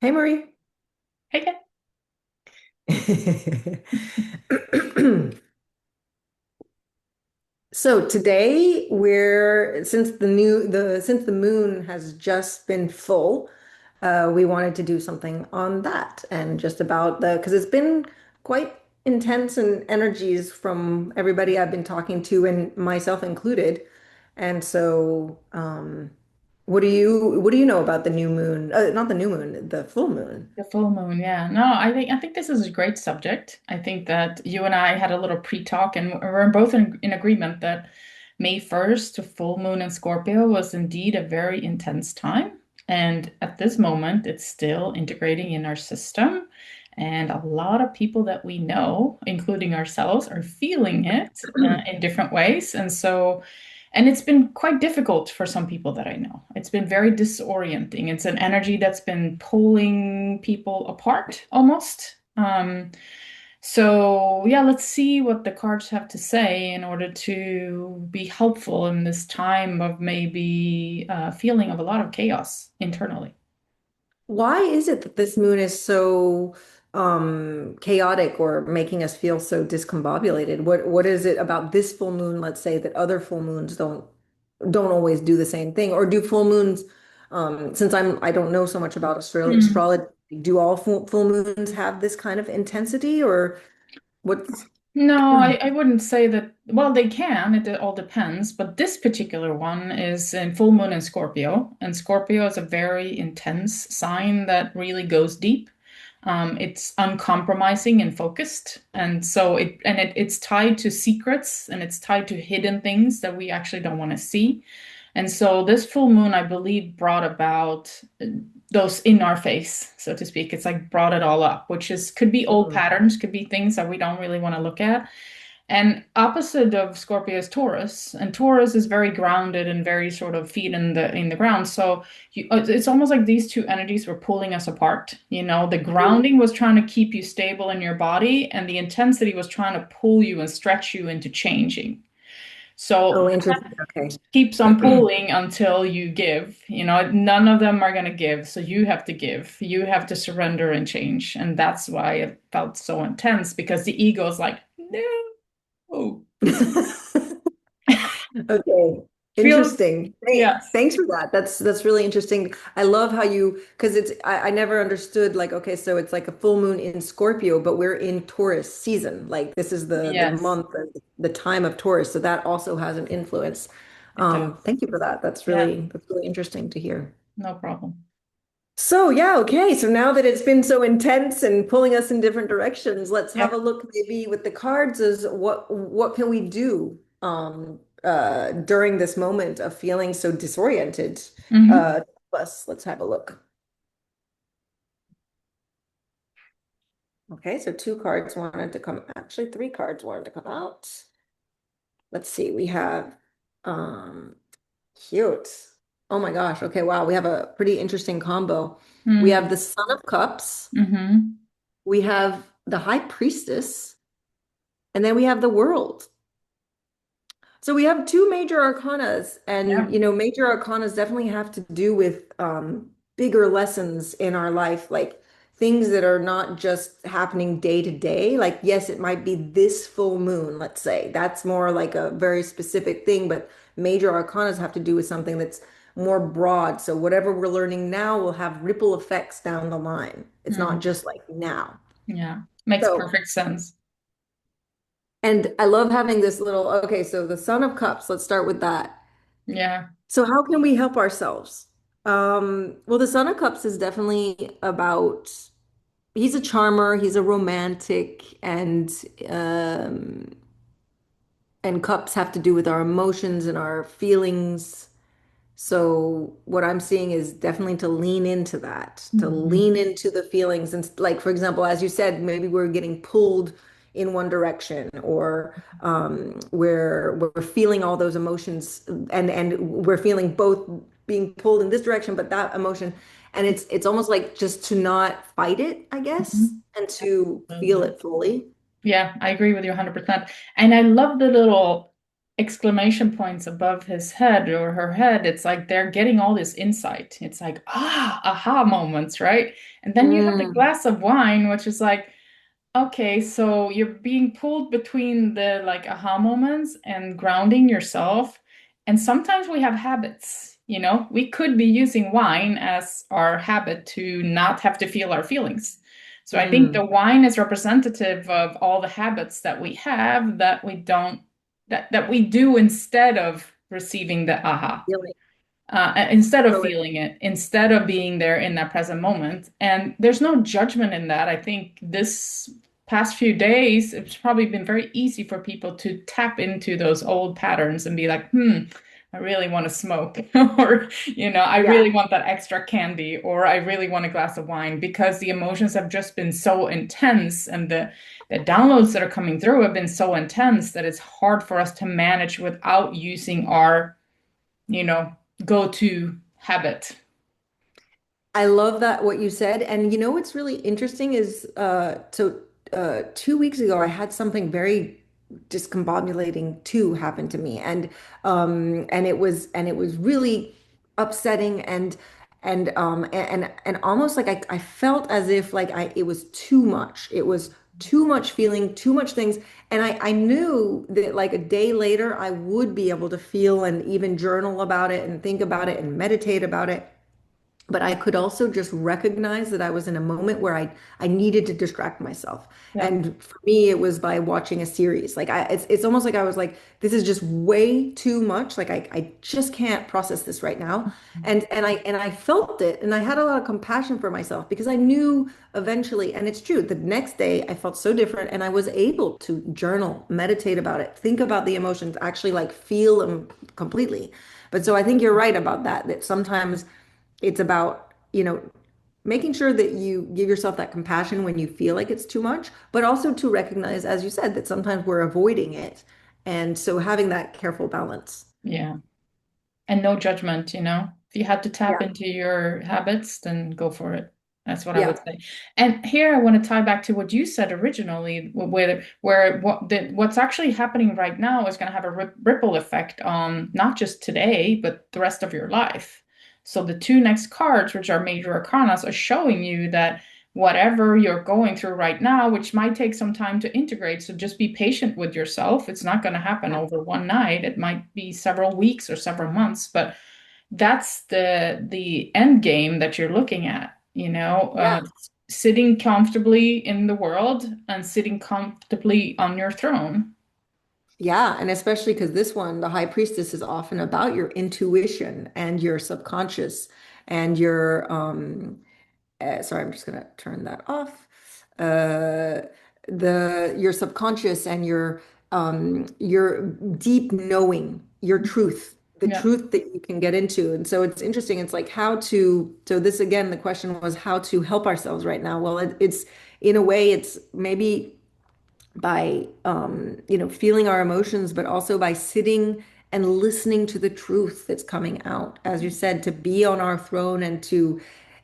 Hey, Marie. Hey, Ken. So today we're since the moon has just been full, we wanted to do something on that and just about the because it's been quite intense and energies from everybody I've been talking to and myself included. And so, what do you know about the new moon? Not the new moon, the full moon. The full moon, yeah. No, I think this is a great subject. I think that you and I had a little pre-talk, and we're both in agreement that May 1st to full moon in Scorpio was indeed a very intense time. And at this moment, it's still integrating in our system. And a lot of people that we know, including ourselves, are feeling it in different ways. And it's been quite difficult for some people that I know. It's been very disorienting. It's an energy that's been pulling people apart almost. So yeah, let's see what the cards have to say in order to be helpful in this time of maybe feeling of a lot of chaos internally. Why is it that this moon is so chaotic or making us feel so discombobulated? What is it about this full moon, let's say, that other full moons don't always do the same thing? Or do full moons, since I don't know so much about astrology, do all full moons have this kind of intensity or what's No, I wouldn't say that. Well, they can. It all depends. But this particular one is in full moon in Scorpio, and Scorpio is a very intense sign that really goes deep. It's uncompromising and focused, and so it's tied to secrets and it's tied to hidden things that we actually don't want to see. And so this full moon, I believe, brought about those in our face, so to speak. It's like brought it all up, which is could be old Mhm. patterns, could be things that we don't really want to look at. And opposite of Scorpio is Taurus, and Taurus is very grounded and very sort of feet in the ground. So it's almost like these two energies were pulling us apart. You know, the grounding was trying to keep you stable in your body, and the intensity was trying to pull you and stretch you into changing. So Oh, interesting. Okay. keeps on pulling until you give. You know, none of them are going to give. So you have to give. You have to surrender and change. And that's why it felt so intense because the ego is like, no. Okay, Feels, interesting. yes. Thanks for that. That's really interesting. I love how you because I never understood like okay, so it's like a full moon in Scorpio, but we're in Taurus season. Like this is the Yes, month or the time of Taurus, so that also has an influence. it does. Thank you for that. Yeah, That's really interesting to hear. no problem. So yeah, okay. So now that it's been so intense and pulling us in different directions, let's have Yep. a look maybe with the cards as what can we do during this moment of feeling so disoriented? Hmm. Let's have a look. Okay, so two cards wanted to come, actually three cards wanted to come out. Let's see, we have um cute. Oh my gosh. Okay, wow, we have a pretty interesting combo. We have the Son of Cups. Mm-hmm. We have the High Priestess, and then we have the World. So we have two major arcanas, and Yep. major arcanas definitely have to do with bigger lessons in our life, like things that are not just happening day to day. Like, yes, it might be this full moon, let's say. That's more like a very specific thing, but major arcanas have to do with something that's more broad. So whatever we're learning now will have ripple effects down the line. It's not Mm. just like now. Yeah, makes So perfect sense. And I love having this little, okay, so the Son of Cups, let's start with that. Yeah. So how can we help ourselves? Well, the Son of Cups is definitely about, he's a charmer, he's a romantic, um, and cups have to do with our emotions and our feelings. So what I'm seeing is definitely to lean into that, to Hmm. lean into the feelings. And like, for example, as you said, maybe we're getting pulled in one direction or we're feeling all those emotions and we're feeling both being pulled in this direction, but that emotion. And it's almost like just to not fight it, I guess, Hmm. and to feel Absolutely. it fully. Yeah, I agree with you 100%. And I love the little exclamation points above his head or her head, it's like they're getting all this insight. It's like, aha moments, right? And then you have the Mm, glass of wine, which is like, okay, so you're being pulled between the like aha moments and grounding yourself. And sometimes we have habits, you know, we could be using wine as our habit to not have to feel our feelings. So I think the mm. wine is representative of all the habits that we have that we don't, that we do instead of receiving the aha, Feeling. instead of Totally. feeling it, instead of being there in that present moment. And there's no judgment in that. I think this past few days, it's probably been very easy for people to tap into those old patterns and be like, I really want to smoke, or, I Yeah. really want that extra candy, or I really want a glass of wine, because the emotions have just been so intense and the downloads that are coming through have been so intense that it's hard for us to manage without using our you know, go-to habit. I love that what you said. And you know what's really interesting is 2 weeks ago I had something very discombobulating too happen to me. And it was really upsetting and almost like I felt as if like it was too much. It was too much feeling, too much things. And I knew that like a day later I would be able to feel and even journal about it and think about it and meditate about it. But I could also just recognize that I was in a moment where I needed to distract myself. Yeah. And for me, it was by watching a series. Like it's almost like I was like, this is just way too much. Like I just can't process this right now. And I felt it, and I had a lot of compassion for myself because I knew eventually, and it's true, the next day I felt so different, and I was able to journal, meditate about it, think about the emotions, actually like feel them completely. But so I think you're right about that, that sometimes it's about, making sure that you give yourself that compassion when you feel like it's too much, but also to recognize, as you said, that sometimes we're avoiding it. And so having that careful balance. Yeah. And no judgment, If you had to tap Yeah. into your habits, then go for it. That's what I would Yeah. say. And here I want to tie back to what you said originally, where what's actually happening right now is going to have a ripple effect on not just today, but the rest of your life. So the two next cards, which are major arcanas, are showing you that whatever you're going through right now, which might take some time to integrate, so just be patient with yourself. It's not going to happen over one night. It might be several weeks or several months, but that's the end game that you're looking at, Yeah. sitting comfortably in the world and sitting comfortably on your throne. Yeah. And especially because this one, the high priestess, is often about your intuition and your subconscious and sorry, I'm just gonna turn that off. Uh, the your subconscious and your deep knowing, your truth, the Yeah. truth that you can get into. And so it's interesting. It's like how to. So this again, the question was how to help ourselves right now. Well, it's in a way, it's maybe by feeling our emotions, but also by sitting and listening to the truth that's coming out, as you said, to be on our throne and to,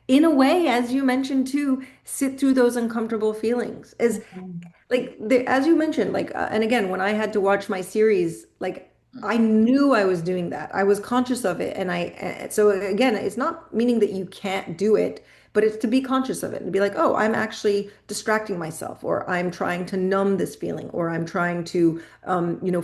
in a way, as you mentioned too, sit through those uncomfortable feelings. As Mhm. like as you mentioned, like and again, when I had to watch my series, like I knew I was doing that. I was conscious of it, and so again, it's not meaning that you can't do it, but it's to be conscious of it and be like, oh, I'm actually distracting myself, or I'm trying to numb this feeling, or I'm trying to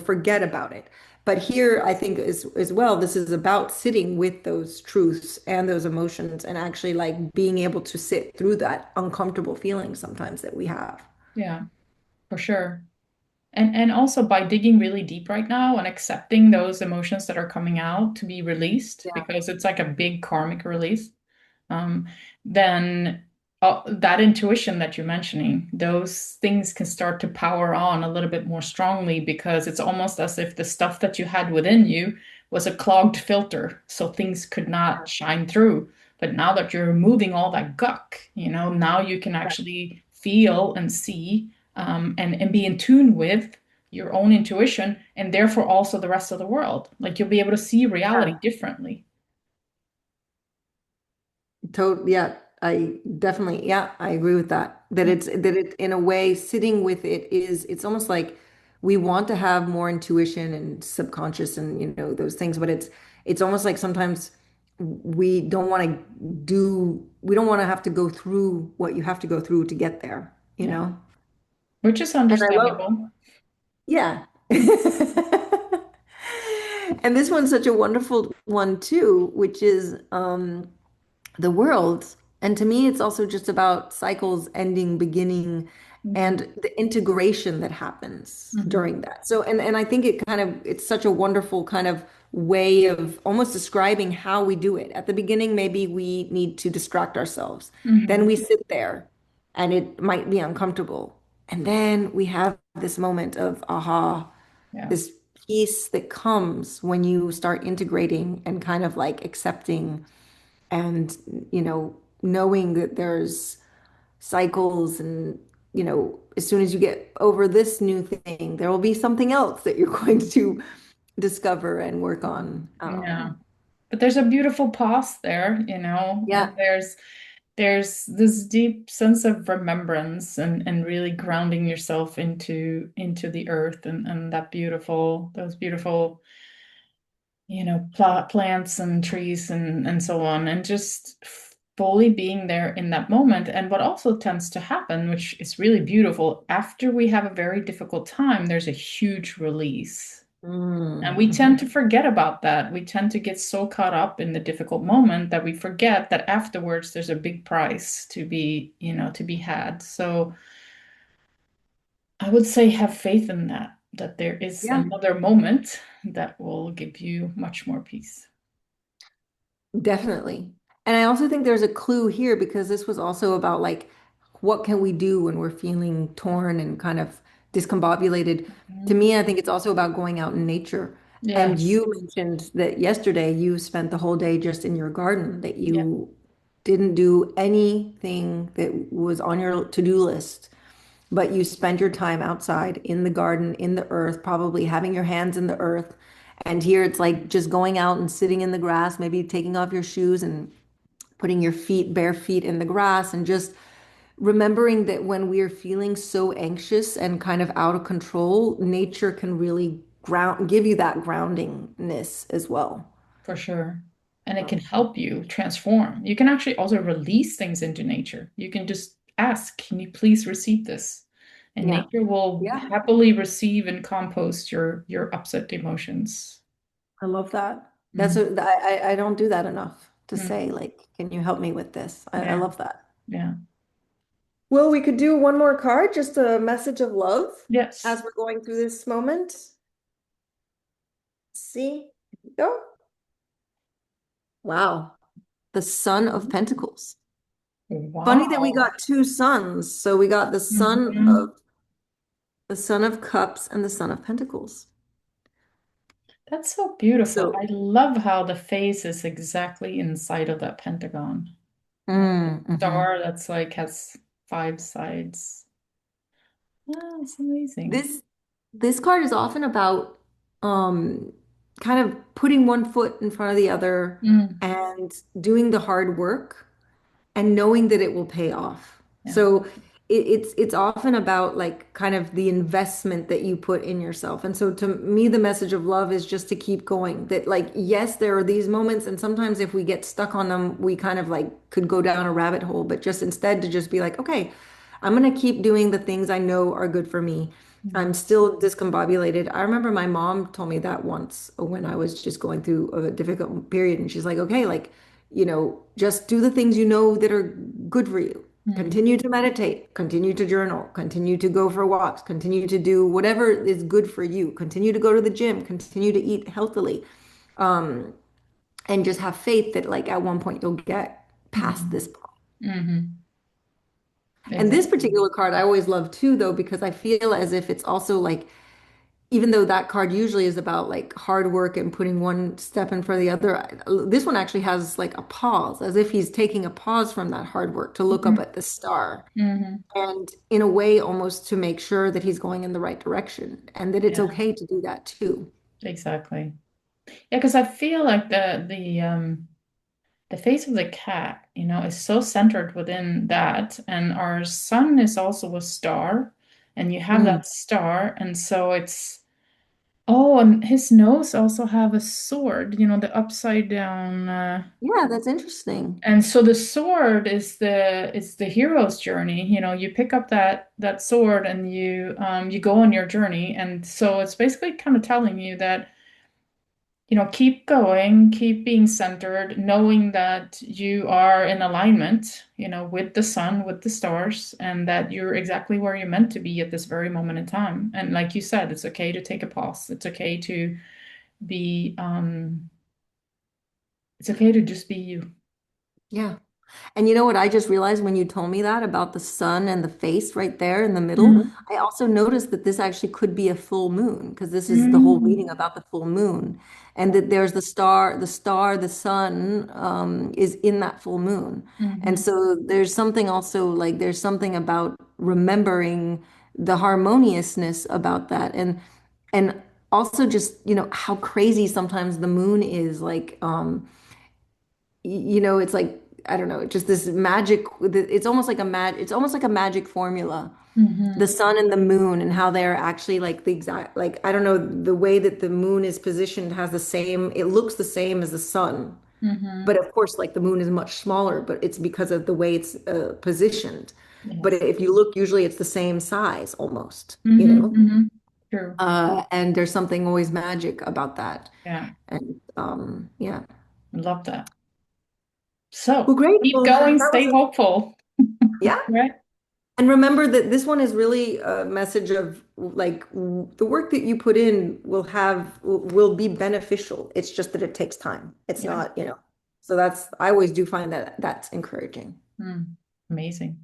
forget about it. But here, I think as well, this is about sitting with those truths and those emotions, and actually like being able to sit through that uncomfortable feeling sometimes that we have. Yeah, for sure. And also by digging really deep right now and accepting those emotions that are coming out to be released, Yeah. because it's like a big karmic release, um, then that intuition that you're mentioning, those things can start to power on a little bit more strongly, because it's almost as if the stuff that you had within you was a clogged filter, so things could not shine through. But now that you're removing all that guck, now you can actually feel and see, and be in tune with your own intuition, and therefore also the rest of the world. Like you'll be able to see reality Yeah. differently. Yeah, I definitely, yeah, I agree with that. That it's that it in a way sitting with it is it's almost like we want to have more intuition and subconscious and those things, but it's almost like sometimes we don't want to have to go through what you have to go through to get there, you Yeah, know? which is And I love, understandable. yeah. And this one's such a wonderful one too, which is the world. And to me, it's also just about cycles ending, beginning, Mhm. and the integration that happens Mhm. during that. So, and I think it's such a wonderful kind of way of almost describing how we do it. At the beginning, maybe we need to distract ourselves. Then we Mhm. sit there and it might be uncomfortable. And then we have this moment of aha, Yeah. this peace that comes when you start integrating and kind of like accepting and knowing that there's cycles and as soon as you get over this new thing there will be something else that you're going to discover and work on. Yeah. But there's a beautiful pause there, and Yeah, there's this deep sense of remembrance and really grounding yourself into the earth and those beautiful, plants and trees and so on, and just fully being there in that moment. And what also tends to happen, which is really beautiful, after we have a very difficult time, there's a huge release. And we tend mm-hmm. to forget about that. We tend to get so caught up in the difficult moment that we forget that afterwards there's a big price to be had. So I would say have faith in that there is Yeah, another moment that will give you much more peace. definitely. And I also think there's a clue here because this was also about like what can we do when we're feeling torn and kind of discombobulated. To Mhm. me, I think it's also about going out in nature. And Yes. you mentioned that yesterday you spent the whole day just in your garden, that Yeah. you didn't do anything that was on your to-do list, but you spent your time outside in the garden, in the earth, probably having your hands in the earth. And here it's like just going out and sitting in the grass, maybe taking off your shoes and putting your bare feet in the grass and just remembering that when we are feeling so anxious and kind of out of control, nature can really give you that groundingness as well. For sure. And it can help you transform. You can actually also release things into nature. You can just ask, can you please receive this? And Yeah. nature will Yeah. happily receive and compost your upset emotions. I love that. Mm, I don't do that enough to mm, say like, can you help me with this? I yeah, love that. yeah. Well, we could do one more card, just a message of love Yes. as we're going through this moment. See, here we go. Wow. The Son of Pentacles. Funny that we Wow. got two suns. So we got Mhm. the Son of Cups and the Son of Pentacles. That's so beautiful. So, I love how the face is exactly inside of that pentagon. Like the mhm. star that's like has five sides. Ah, it's amazing. This this card is often about um kind of putting one foot in front of the other Mm, and doing the hard work and knowing that it will pay off. yeah. So it's often about like kind of the investment that you put in yourself. And so to me, the message of love is just to keep going. That like, yes, there are these moments, and sometimes if we get stuck on them, we kind of like could go down a rabbit hole, but just instead to just be like, okay, I'm gonna keep doing the things I know are good for me. I'm Mhm. still discombobulated. I remember my mom told me that once when I was just going through a difficult period, and she's like, okay, like just do the things you know that are good for you. Mm, Continue to meditate, continue to journal, continue to go for walks, continue to do whatever is good for you, continue to go to the gym, continue to eat healthily, and just have faith that like at one point you'll get past mhm, this point. mhm. And this Exactly. particular card I always love too, though, because I feel as if it's also like even though that card usually is about like hard work and putting one step in front of the other, this one actually has like a pause, as if he's taking a pause from that hard work to look up Mhm, at the star. mhm. And in a way, almost to make sure that he's going in the right direction and that it's Yeah, okay to do that too. exactly. Yeah, because I feel like the face of the cat, is so centered within that, and our sun is also a star, and you have Mm. that star, and so it's oh, and his nose also have a sword, the upside down. Yeah, that's interesting. And so the sword is the hero's journey. You pick up that sword and you go on your journey. And so it's basically kind of telling you that, keep going, keep being centered, knowing that you are in alignment, with the sun, with the stars, and that you're exactly where you're meant to be at this very moment in time. And like you said, it's okay to take a pause. Be it's okay to just be you. Yeah. And you know what I just realized when you told me that about the sun and the face right there in the middle? Mm. I also noticed that this actually could be a full moon because this is the whole Mm. reading about the full moon. And that there's the sun is in that full moon. And Mhm. so there's something also like there's something about remembering the harmoniousness about that. And also just, how crazy sometimes the moon is like it's like I don't know, just this magic. It's almost like a magic formula. The Mhm. sun and the moon and how they're actually like the exact like I don't know the way that the moon is positioned has the same. It looks the same as the sun, but Mhm. of course, like the moon is much smaller. But it's because of the way it's positioned. But Yes. if you look, usually it's the same size almost. Mhm. Mhm. True. And there's something always magic about that. Yeah. And yeah. Love that. Well, So great. keep Well, that going, stay was hopeful. yeah. Right? And remember that this one is really a message of like the work that you put in will be beneficial. It's just that it takes time. It's Yeah. not. So I always do find that that's encouraging. Mm. Amazing.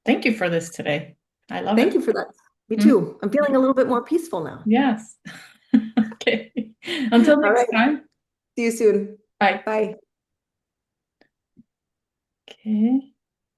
Thank you for this today. I love Thank it. you for that. Me Mm. too. I'm feeling a little bit more peaceful now. Yes. Okay. Until All next right. time. See you soon. Bye. Bye. Okay.